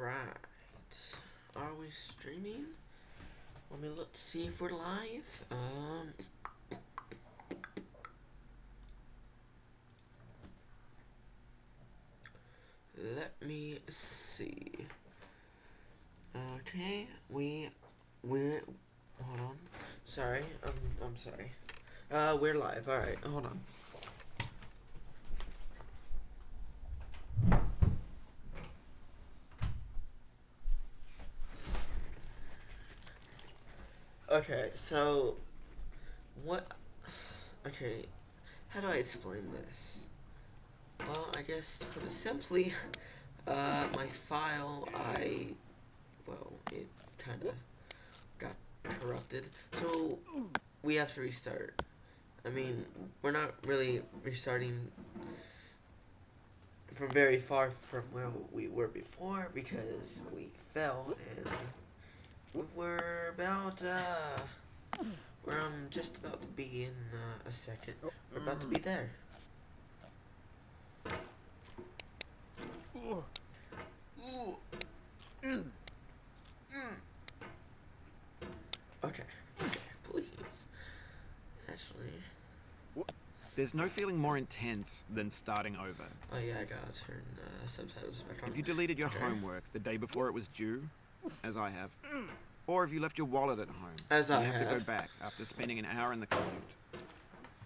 Alright. Are we streaming? Let me look to see if we're live. Let me see. Okay, we're hold on. Sorry, I'm sorry. We're live. All right, hold on. Okay, so what? Okay, how do I explain this? Well, I guess to put it simply, my file, it kind of got corrupted, so we have to restart. I mean, we're not really restarting from very far from where we were before because we fell and we're about, we're just about to be in a second. We're about to be there. Okay, please. Actually. There's no feeling more intense than starting over. Oh yeah, I gotta turn subtitles back on. If you deleted your homework the day before it was due, as I have, or if you left your wallet at home, as I you have to go have. back after spending an hour in the commute.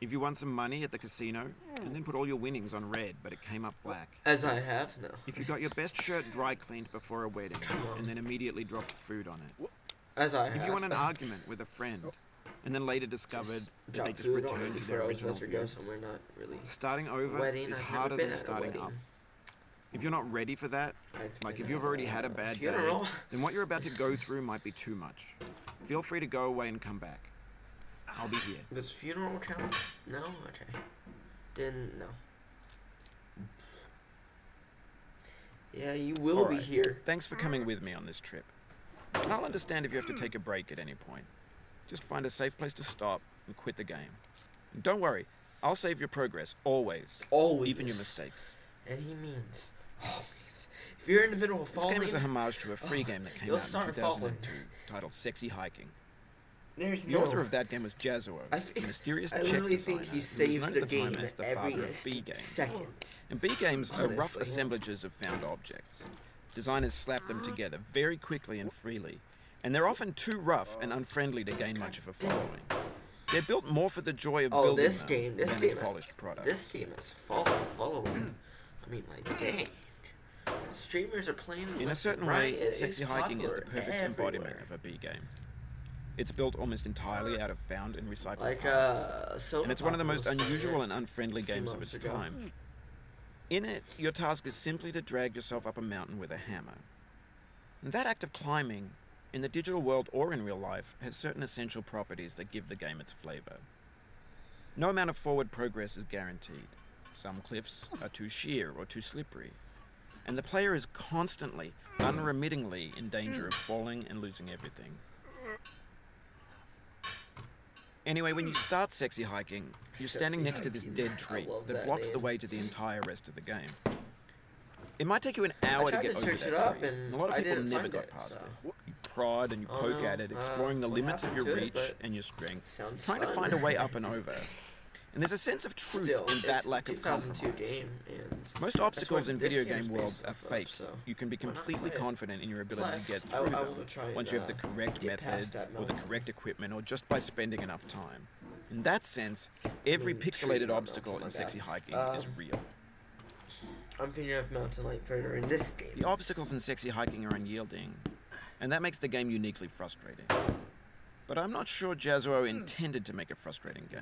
If you won some money at the casino and then put all your winnings on red, but it came up black. As I have, no. If you got your best shirt dry cleaned before a wedding and then immediately dropped food on it. As I have. If you won an argument with a friend and then later discovered that they just returned to their original view. Somewhere not really. Starting over is harder than starting up. If you're not ready for that, like if you've already had a bad day, then what you're about to go through might be too much. Feel free to go away and come back. I'll be here. Does funeral count? No? Okay. Then, no. Yeah, you will be here. Thanks for coming with me on this trip. I'll understand if you have to take a break at any point. Just find a safe place to stop and quit the game. And don't worry, I'll save your progress, always. Always. Even your mistakes. And he means always. If you're in the middle of falling... This game is a homage to a free game that came out in 2002, titled Sexy Hiking. The author of that game was Jazzuo, a mysterious Czech designer think he saves who was known the at the time game as the father of B games. second. And B games are rough Honestly. assemblages of found objects. Designers slap them together very quickly and freely, and they're often too rough and unfriendly to gain much of a following. They're built more for the joy of building them than as polished products. This game has following. I mean, like, dang. Streamers are playing In a certain way, Sexy Hiking is the perfect embodiment of a B game. It's built almost entirely out of found and recycled parts, and it's one of the most unusual and unfriendly games of its time. In it, your task is simply to drag yourself up a mountain with a hammer. And that act of climbing, in the digital world or in real life, has certain essential properties that give the game its flavor. No amount of forward progress is guaranteed. Some cliffs are too sheer or too slippery, and the player is constantly, unremittingly in danger of falling and losing everything. Anyway, when you start Sexy Hiking, you're standing next to this dead tree that blocks the way to the entire rest of the game. It might take you an hour to get over that tree, and a lot of people never got past it. You prod and you poke at it, exploring the limits of your reach and your strength, trying to find a way up and over. And there's a sense of truth in that lack of compromise. Most obstacles in video game worlds are fake. You can be completely confident in your ability to get through them once you have the correct method or the correct equipment or just by spending enough time. In that sense, every pixelated obstacle in Sexy Hiking is real. I'm thinking of Mountain Light further in this game. The obstacles in Sexy Hiking are unyielding, and that makes the game uniquely frustrating. But I'm not sure Jazzuo intended to make a frustrating game.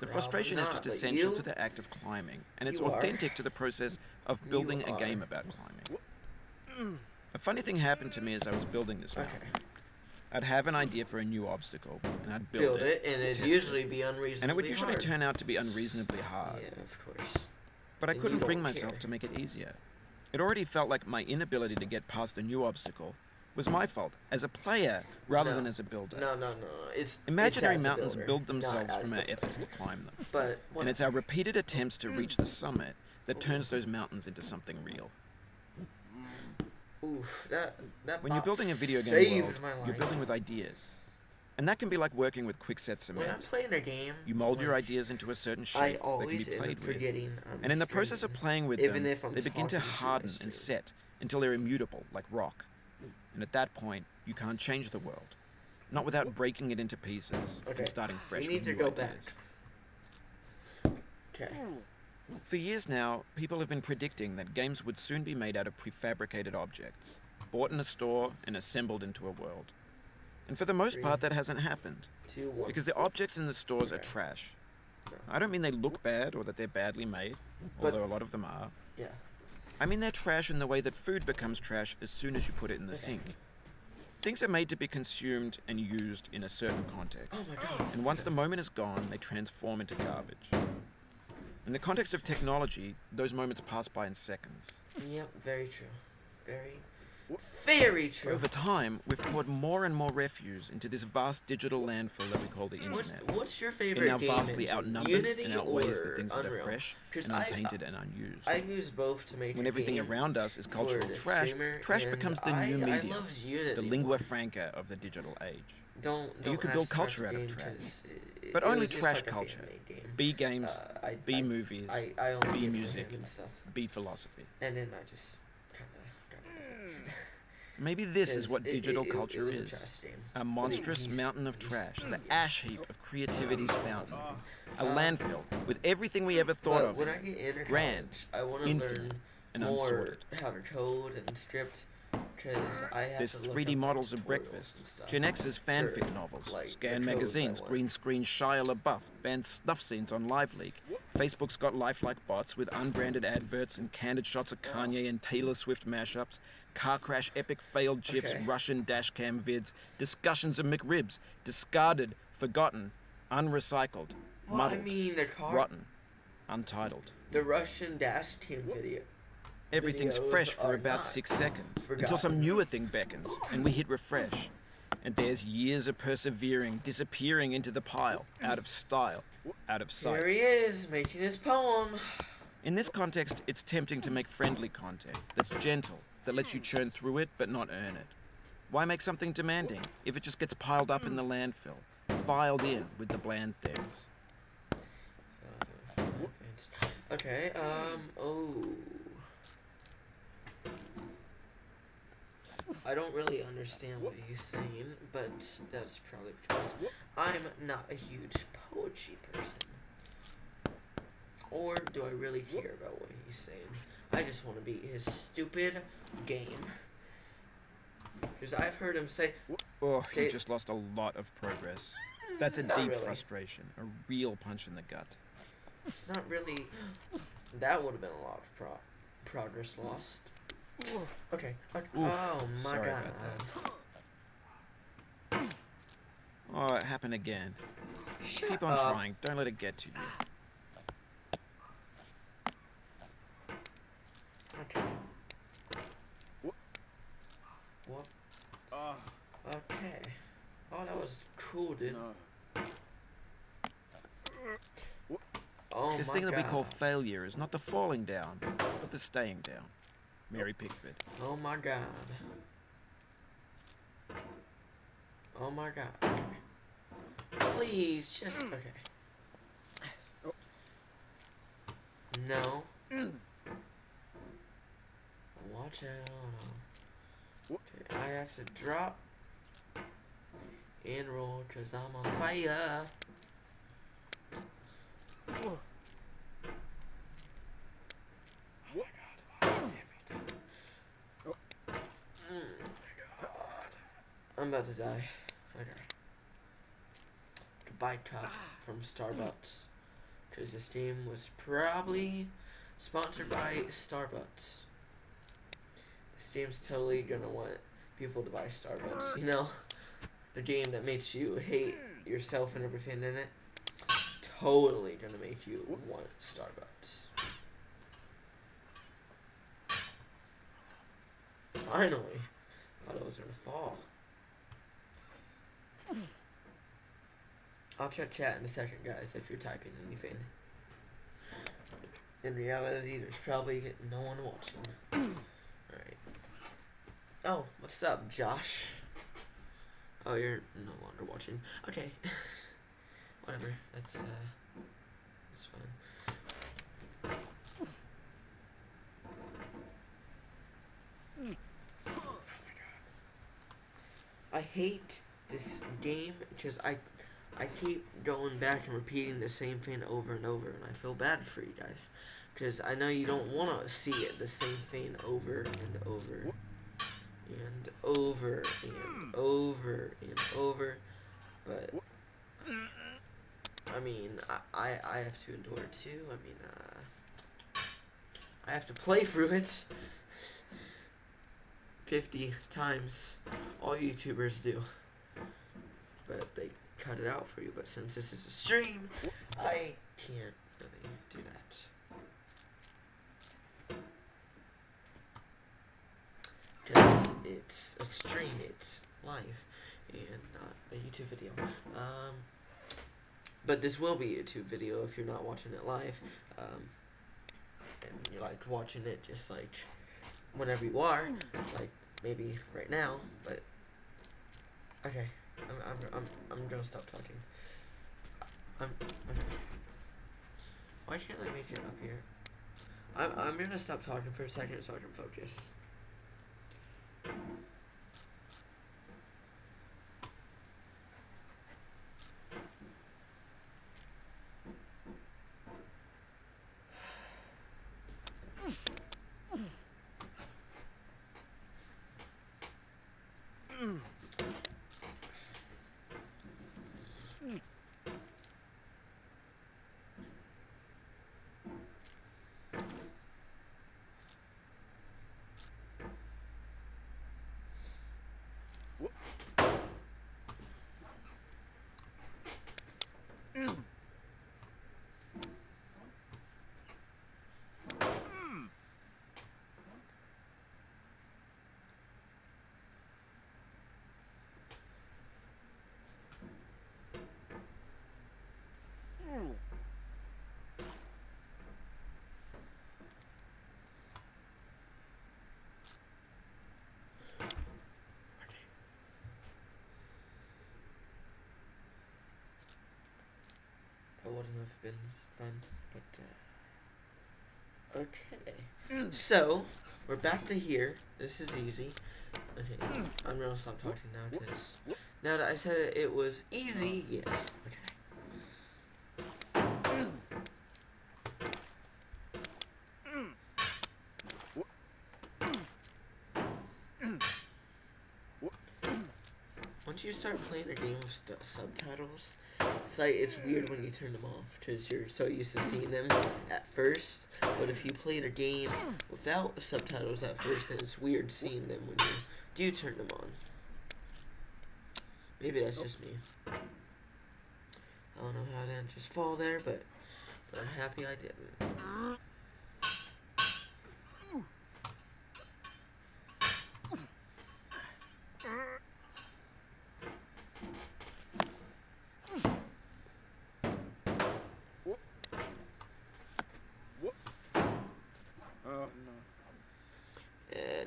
The frustration is just essential to the act of climbing, and it's authentic to the process of building a game about climbing. A funny thing happened to me as I was building this mountain. I'd have an idea for a new obstacle, and I'd build it, and it'd usually be unreasonably hard. And it would usually turn out to be unreasonably hard. Yeah, of course. But I couldn't bring myself to make it easier. It already felt like my inability to get past the new obstacle was my fault as a player rather than as a builder. No. Imaginary mountains build themselves from our efforts to climb them. And it's our repeated attempts to reach the summit that turns those mountains into something real. Oof, that When you're building a video game world, you're building with ideas. And that can be like working with quickset cement. When I'm playing a game, you mold your ideas into a certain shape that can be played with. And in the process of playing with them, they begin to harden and set until they're immutable, like rock. And at that point, you can't change the world. Not without breaking it into pieces and starting fresh with new ideas. Okay. For years now, people have been predicting that games would soon be made out of prefabricated objects, bought in a store and assembled into a world. And for the most part, that hasn't happened. Because the objects in the stores are trash. I don't mean they look bad or that they're badly made, although a lot of them are. Yeah. I mean they're trash in the way that food becomes trash as soon as you put it in the sink. Things are made to be consumed and used in a certain context. Oh my God. And once the moment is gone, they transform into garbage. In the context of technology, those moments pass by in seconds. Yep, very true. Very true. Over time, we've poured more and more refuse into this vast digital landfill that we call the internet. What's your favorite game? It now game vastly outnumbers Unity and outweighs the things Unreal? That are fresh and untainted and unused. I've used both to make when everything around us is cultural trash, trash becomes the new medium, the lingua franca of the digital age. You could build culture out of trash. But only trash culture. B games, B movies, B music, B philosophy. And then I just Maybe this is what digital culture is. A monstrous mountain of trash, the ash heap of creativity's fountain. A landfill with everything we ever thought of. Grand, infinite, and unsorted. How to code and script. There's 3D models of breakfast, Gen X's fanfic novels, Scan magazines, green screen Shia LaBeouf, banned snuff scenes on LiveLeak. Facebook's got lifelike bots with unbranded adverts and candid shots of Kanye and Taylor Swift mashups, car crash epic failed GIFs, Russian dashcam vids, discussions of McRibs, discarded, forgotten, unrecycled, muddled, rotten, untitled. The Russian dashcam video. Everything's fresh for about 6 seconds, until some newer thing beckons, and we hit refresh. And there's years of persevering, disappearing into the pile, out of style, out of sight. There he is, making his poem. In this context, it's tempting to make friendly content, that's gentle, that lets you churn through it but not earn it. Why make something demanding, if it just gets piled up in the landfill, filed in with the bland things? Okay, I don't really understand what he's saying, but that's probably because I'm not a huge poetry person. Or do I really care about what he's saying? I just want to beat his stupid game. Because I've heard him say... he just lost a lot of progress. That's a deep frustration, a real punch in the gut. It's not really... That would have been a lot of progress lost. Okay. Oh my Sorry God. About that. Oh, it happened again. Keep on trying. Don't let it get to you. Okay. What? Okay. Oh, that was cool, dude. Oh, this thing that we call failure is not the falling down, but the staying down. Mary Pickford. Oh my God. Oh my God. Please, just... Okay. No. Watch out. Okay, I have to drop and roll because I'm on fire. I'm about to die. Okay. Goodbye cup from Starbucks. Because this game was probably sponsored by Starbucks. This game's totally gonna want people to buy Starbucks. You know? The game that makes you hate yourself and everything in it. Totally gonna make you want Starbucks. Finally. I thought it was gonna fall. I'll check chat in a second, guys, if you're typing anything. In reality, there's probably no one watching. Alright. Oh, what's up, Josh? Oh, you're no longer watching. Okay. Whatever. That's fine. I hate this game because I keep going back and repeating the same thing over and over, and I feel bad for you guys because I know you don't want to see it the same thing over and over and over and over and over, but I mean I have to endure it too. I mean I have to play through it 50 times. All YouTubers do, but they cut it out for you. But since this is a stream, I can't really do that because it's a stream, it's live and not a YouTube video. But this will be a YouTube video if you're not watching it live, and you're like watching it just like whenever you are, like maybe right now. But okay, I'm gonna stop talking. Okay. Why can't I make it up here? I'm gonna stop talking for a second so I can focus. That wouldn't have been fun, but okay. So we're back to here. This is easy. Okay, I'm gonna stop talking now because now that I said it was easy, yeah. Okay. Once you start playing a game with subtitles, it's weird when you turn them off because you're so used to seeing them at first. But if you played a game without subtitles at first, then it's weird seeing them when you do turn them on. Maybe that's just me. I don't know how I didn't just fall there, but I'm happy I didn't.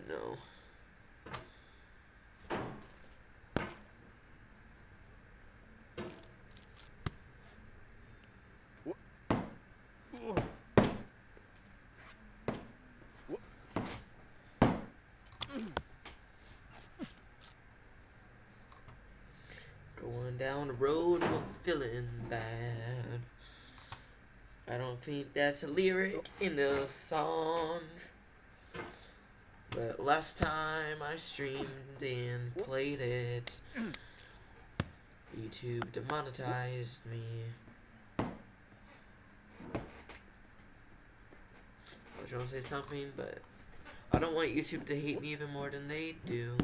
No. Going down the road, but feeling bad. I don't think that's a lyric in the song. But last time I streamed and played it, YouTube demonetized me. I was trying to say something, but I don't want YouTube to hate me even more than they do.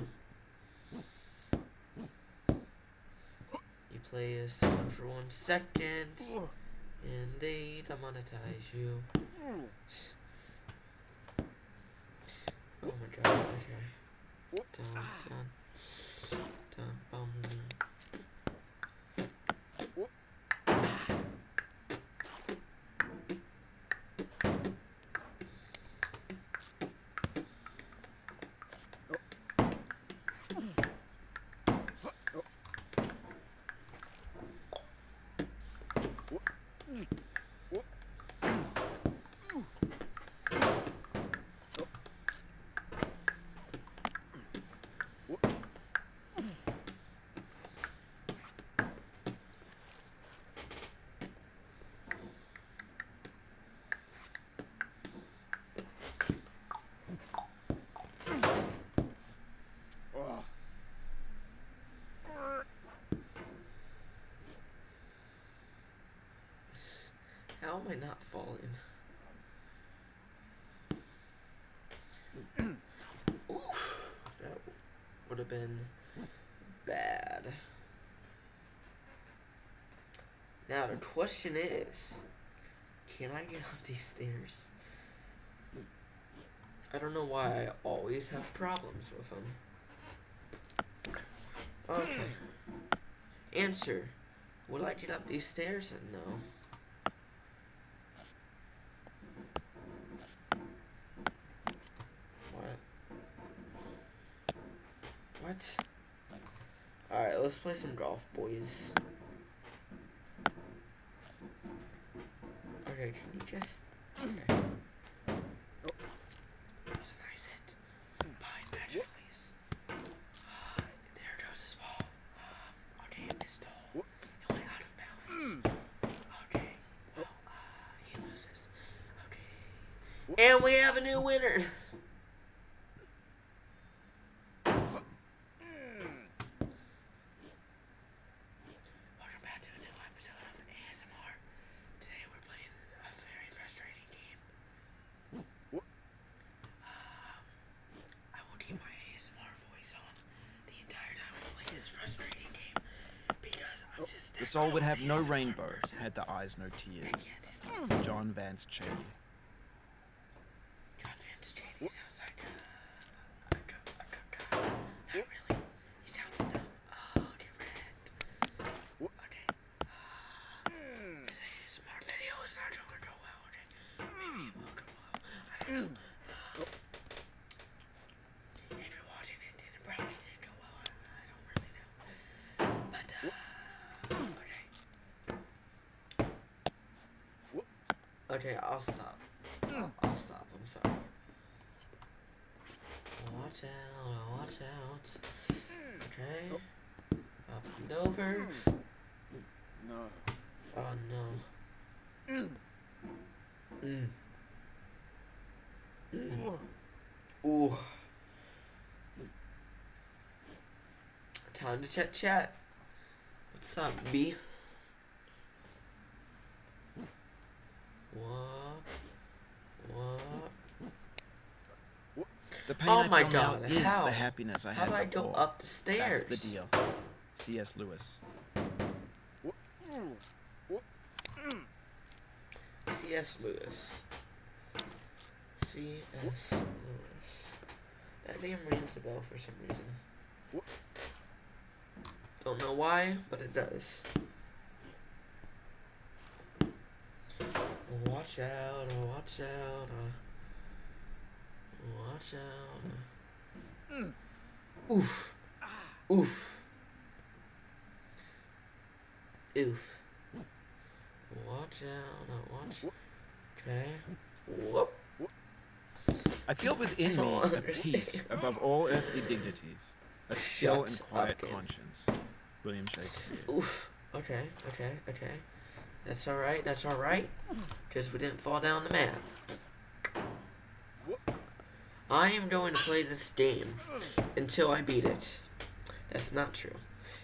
You play a song for 1 second, and they demonetize you. Oh my god, okay. Dun, dun, dun, bum. I not falling? Oof, that would have been bad. Now the question is, can I get up these stairs? I don't know why I always have problems with them. Okay. Answer. Will I get up these stairs? And no. What? Alright, let's play some golf, boys. Okay, can you just... Okay. Oh. That was a nice hit. Behind Magic, please. There goes his ball. Okay, it missed the hole. It went out of bounds. Okay. Well, he loses. Okay. And we have a new winner! The soul would have no rainbow, had the eyes no tears. John Vance Cheney. John Vance Cheney sounds like not really. He sounds dumb. Oh, dear red. Okay. This ASMR video is not going to go well. Okay. Maybe it will go well. I don't know. If you're watching it, then it probably did go well. I don't really know. But, okay, I'll stop. I'll stop. I'm sorry. Watch out. Watch out. Okay. Up and over. No. Oh, no. Ooh. Time to chat. What's up, B? What? The pain I feel now is the happiness I had before. How do I go up the stairs? That's the deal. C.S. Lewis. C.S. Lewis. C.S. Lewis. That name rings a bell for some reason. Don't know why, but it does. Watch out, watch out, watch out. Oof. Oof. Oof. Watch out, watch. Okay. Whoop. I feel within me a peace above all earthly dignities, a still and quiet conscience. William Shakespeare. Oof. Okay. That's alright, because we didn't fall down the map. I am going to play this game until I beat it. That's not true.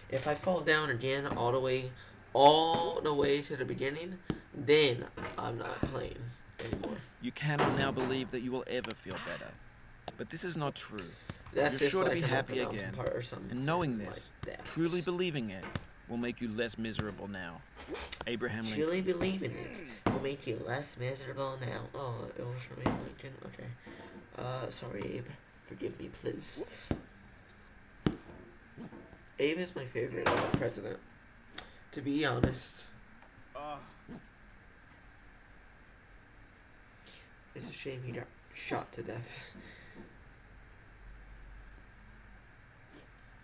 If I fall down again all the way to the beginning, then I'm not playing anymore. You cannot now believe that you will ever feel better. But this is not true. You're sure to be happy again. And knowing this, truly believing it, will make you less miserable now. Abraham Lincoln. Truly believing it will make you less miserable now. Oh, it was from Abe Lincoln? Okay. Sorry, Abe. Forgive me, please. Abe is my favorite president. To be honest. It's a shame he got shot to death.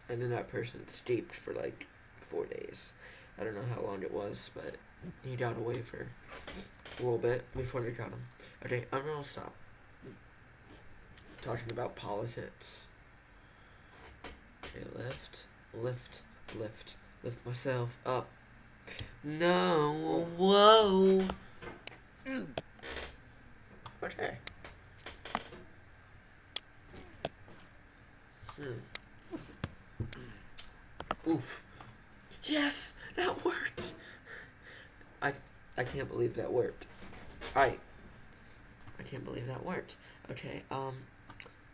And then that person escaped for like 4 days. I don't know how long it was, but he got away for a little bit before they got him. Okay, I'm gonna stop talking about politics. Okay, lift myself up. No, whoa. Okay. Oof. Yes, that worked. I can't believe that worked. I can't believe that worked. Okay,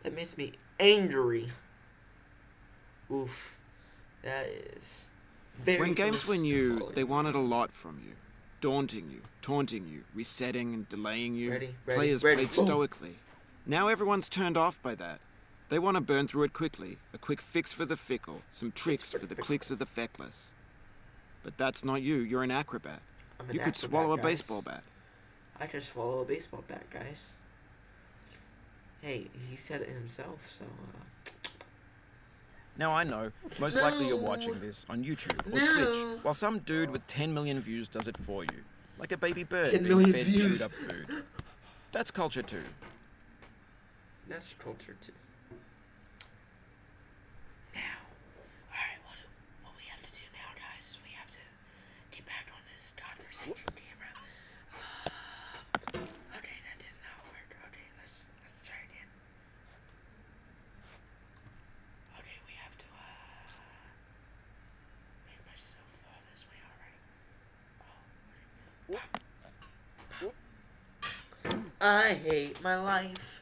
that makes me angry. Oof. That is very When games win you, they wanted a lot from you. Daunting you, taunting you, resetting and delaying you. Players played stoically. Now everyone's turned off by that. They want to burn through it quickly. A quick fix for the fickle. Some tricks for the clicks of the feckless. But that's not you. You're an acrobat. You could swallow a baseball bat. I could swallow a baseball bat, guys. Hey, he said it himself, so, Now I know, most likely you're watching this on YouTube or Twitch, while some dude with 10 million views does it for you. Like a baby bird being fed chewed up food. That's culture too. That's culture too. Now, alright, what we have to do now, guys, is we have to get back on this godforsaken camera. Okay, that did not work. Okay, let's try again. Okay, we have to, make myself fall this way, alright. I hate my life.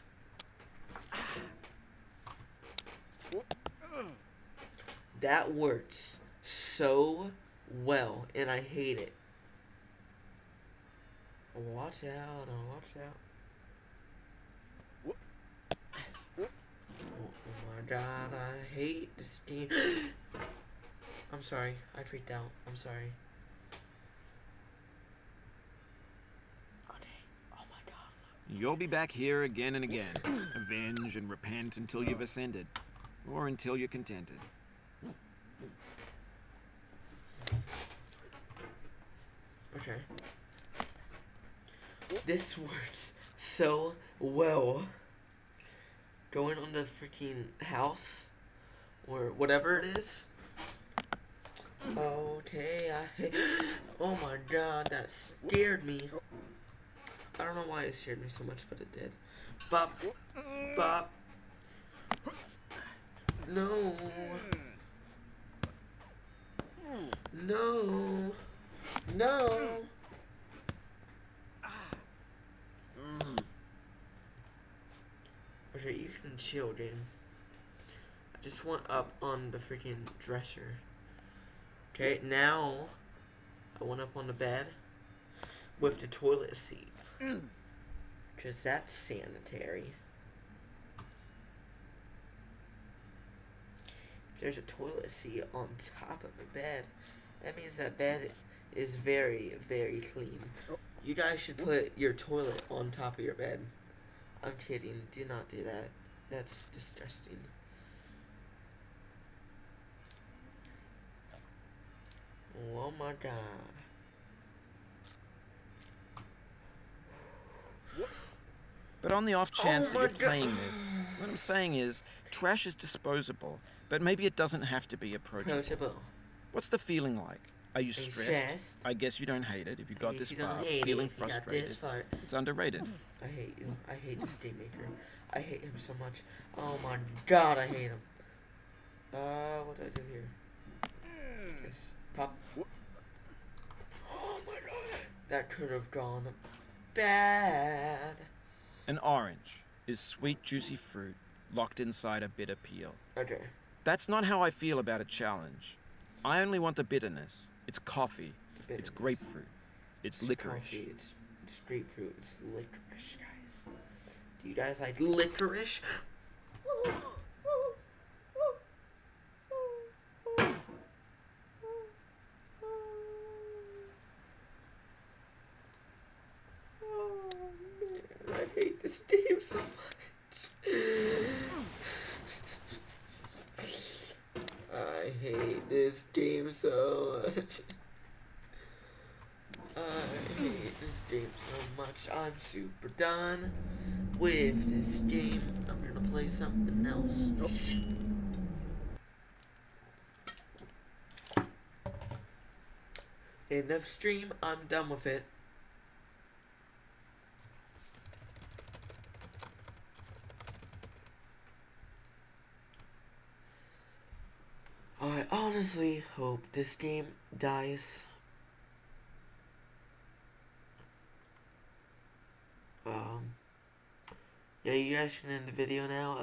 That works so well, and I hate it. Watch out, watch out. Oh my god, I hate this game. I'm sorry, I freaked out. I'm sorry. Okay, oh my god. You'll be back here again and again. Avenge and repent until you've ascended. Or until you're contented. Okay. This works so well. Going on the freaking house or whatever it is. Okay, oh my god, that scared me. I don't know why it scared me so much, but it did. Bop, bop. No. No. No. Okay, you can chill, dude. I just went up on the freaking dresser. Okay, now I went up on the bed with the toilet seat. Because that's sanitary. If there's a toilet seat on top of the bed, that means that bed is very, very clean. You guys should put your toilet on top of your bed. I'm kidding. Do not do that. That's disgusting. Oh my god. But on the off chance that you're playing this, what I'm saying is, trash is disposable, but maybe it doesn't have to be approachable. What's the feeling like? Are you stressed? I guess you don't hate it if you got this far. Feeling frustrated. It's underrated. I hate you. I hate this game maker. I hate him so much. Oh my god, I hate him. What do I do here? Just pop. Oh my god. That could have gone bad. An orange is sweet, juicy fruit locked inside a bitter peel. Okay. That's not how I feel about a challenge. I only want the bitterness. It's coffee. It's grapefruit. It's licorice. Coffee, it's grapefruit. It's licorice, guys. Do you guys like licorice? I hate this game so much. I hate this game so much. I hate this game so much. I'm super done with this game. I'm gonna play something else. End of stream. I'm done with it. I honestly hope this game dies. Yeah, you guys can end the video now.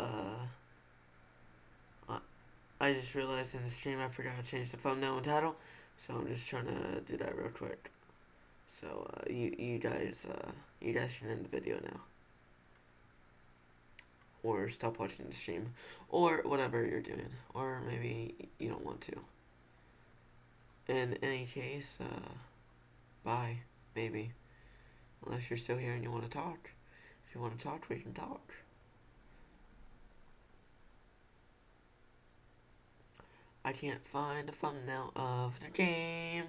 I just realized in the stream I forgot to change the thumbnail and title, so I'm just trying to do that real quick. So you guys can end the video now, or stop watching the stream, or whatever you're doing, or maybe you don't want to. In any case, bye, maybe, unless you're still here and you want to talk. If you want to talk, we can talk. I can't find a thumbnail of the game.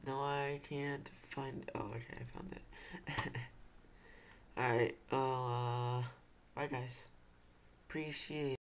No, I can't find. Oh, okay, I found it. Alright, bye guys. Appreciate it.